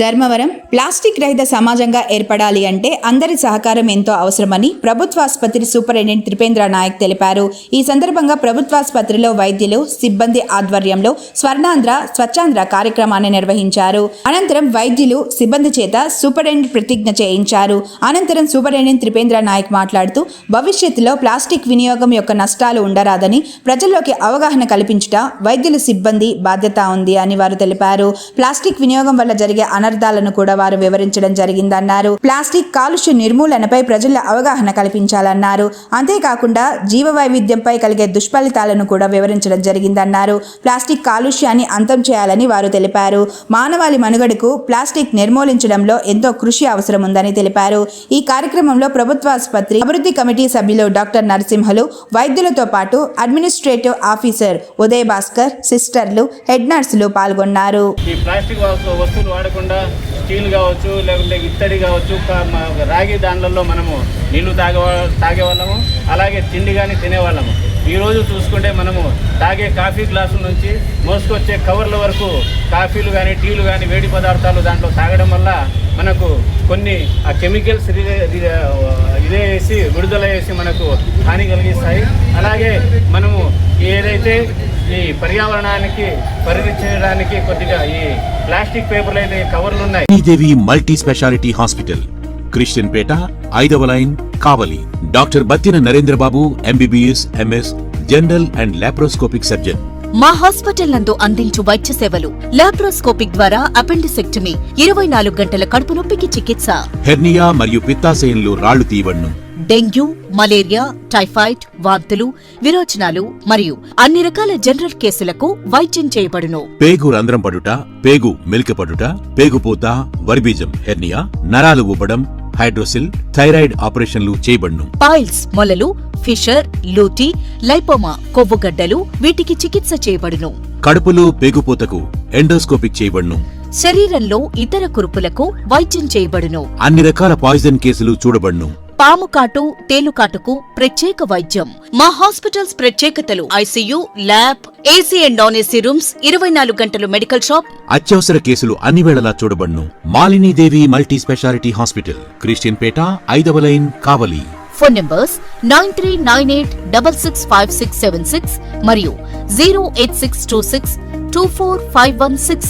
Dharmavaram plastic రహిత సమాజంగా ఏర్పడాలి అంటే అందరి సహకారం ఎంతో అవసరమని ప్రభుత్వాసుపత్రి సూపరింటెండెంట్ త్రిపేంద్ర నాయక్ తెలిపారు. ఈ సందర్భంగా ప్రభుత్వాసుపత్రిలో వైద్యులు, సిబ్బంది ఆధ్వర్యంలో స్వర్ణాంధ్ర స్వచ్ఛాంధ్ర కార్యక్రమాన్ని నిర్వహించారు. అనంతరం వైద్యులు, సిబ్బంది చేత సూపరింటెండెంట్ ప్రతిజ్ఞ చేయించారు. అనంతరం సూపరింటెండెంట్ త్రిపేంద్ర నాయక్ మాట్లాడుతూ భవిష్యత్తులో ప్లాస్టిక్ వినియోగం యొక్క నష్టాలు ఉండరాదని ప్రజల్లోకి అవగాహన కల్పించుట వైద్యుల సిబ్బంది బాధ్యత ఉంది అని వారు తెలిపారు. ప్లాస్టిక్ వినియోగం వల్ల జరిగే అనర్థాలను కూడా వారు వివరించడం జరిగిందన్నారు. ప్లాస్టిక్ కాలుష్య నిర్మూలనపై ప్రజల అవగాహన కల్పించాలన్నారు. అంతేకాకుండా జీవ వైవిధ్యంపై కలిగే దుష్ఫలితాలను కూడా వివరించడం జరిగిందన్నారు. ప్లాస్టిక్ కాలుష్యాన్ని అంతం చేయాలని వారు తెలిపారు. మానవాళి మనుగడకు ప్లాస్టిక్ నిర్మూలించడంలో ఎంతో కృషి అవసరం ఉందని తెలిపారు. ఈ కార్యక్రమంలో ప్రభుత్వాసుపత్రి అభివృద్ధి కమిటీ సభ్యులు డాక్టర్ నరసింహలు, వైద్యులతో పాటు administrative officer Uday Bhaskar, సిస్టర్లు, head నర్సులు పాల్గొన్నారు. ఈ ప్లాస్టిక్ వస్తువులు వాడకుండా స్టీల్ కావచ్చు, లేకుంటే ఇత్తడి కావచ్చు, రాగి దాంట్లో మనము నీళ్లు తాగేవాళ్ళము, అలాగే తిండి కానీ తినేవాళ్ళము. ఈరోజు చూసుకుంటే మనము తాగే కాఫీ గ్లాసుల నుంచి మోసుకొచ్చే కవర్ల వరకు కాఫీలు కానీ, టీలు కానీ, వేడి పదార్థాలు దాంట్లో తాగడం వల్ల మనకు కొన్ని ఆ కెమికల్స్ ఇదే వేసి విడుదల చేసి మనకు హాని కలిగిస్తాయి. అలాగే మనము ఏదైతే ఈ పర్యావరణానికి పరిరక్షించడానికి కొద్దిగా ఈ ప్లాస్టిక్ పేపర్లు అయితే కవర్లు ఉన్నాయి. దేవి మల్టీ స్పెషాలిటీ హాస్పిటల్, క్రిస్టియన్ పేట, 5వ line, Kavali. Doctor Battina Narendra Babu, MBBS, MS, general and laparoscopic surgeon. మా హాస్పిటల్ నందు అందించు వైద్య సేవలు: లాప్రోస్కోపిక్ ద్వారా అపెండిసెక్టమీ, 24 గంటల కడుపు నొప్పికి చికిత్స, హెర్నియా మరియు పిత్తాశయంలో రాళ్లు తీయబడును, డెంగ్యూ, మలేరియా, టైఫాయిడ్, వాంతులు, విరోచనాలు మరియు అన్ని రకాల జనరల్ కేసులకు వైద్యం చేయబడును. పేగు రంధ్రం పడుట, పేగు మెలికపడుట, పేగుపూత, వర్బీజం, హెర్నియా, నరాలు ఉబ్బడం, హైడ్రోసిల్, థైరాయిడ్ ఆపరేషన్లు చేయబడును. పైల్స్, మొలలు, ఫిషర్, లూటీ, లైపోమా, కొవ్వుగడ్డలు, వీటికి చికిత్స చేయబడును. కడుపులో పేగుపూతకు ఎండోస్కోపిక్ చేయబడును. శరీరంలో ఇతర కురుపులకు వైద్యం చేయబడును. అన్ని రకాల పాయిజన్ కేసులు చూడబడును. పాము కాటు, తేలుకాటుకు ప్రత్యేక వైద్యం. మా హాస్పిటల్స్ ప్రత్యేకతలు: ICU, lab, AC and non AC rooms, 24 గంటలు మెడికల్ షాప్. అత్యవసర కేసులు అన్ని వేళలా చూడబడును. Malinidevi multi speciality hospital, Christian పేట, 5వ లైన్, కావలి. ఫోన్ నంబర్స్ 9398665676 మరియు 08626245166.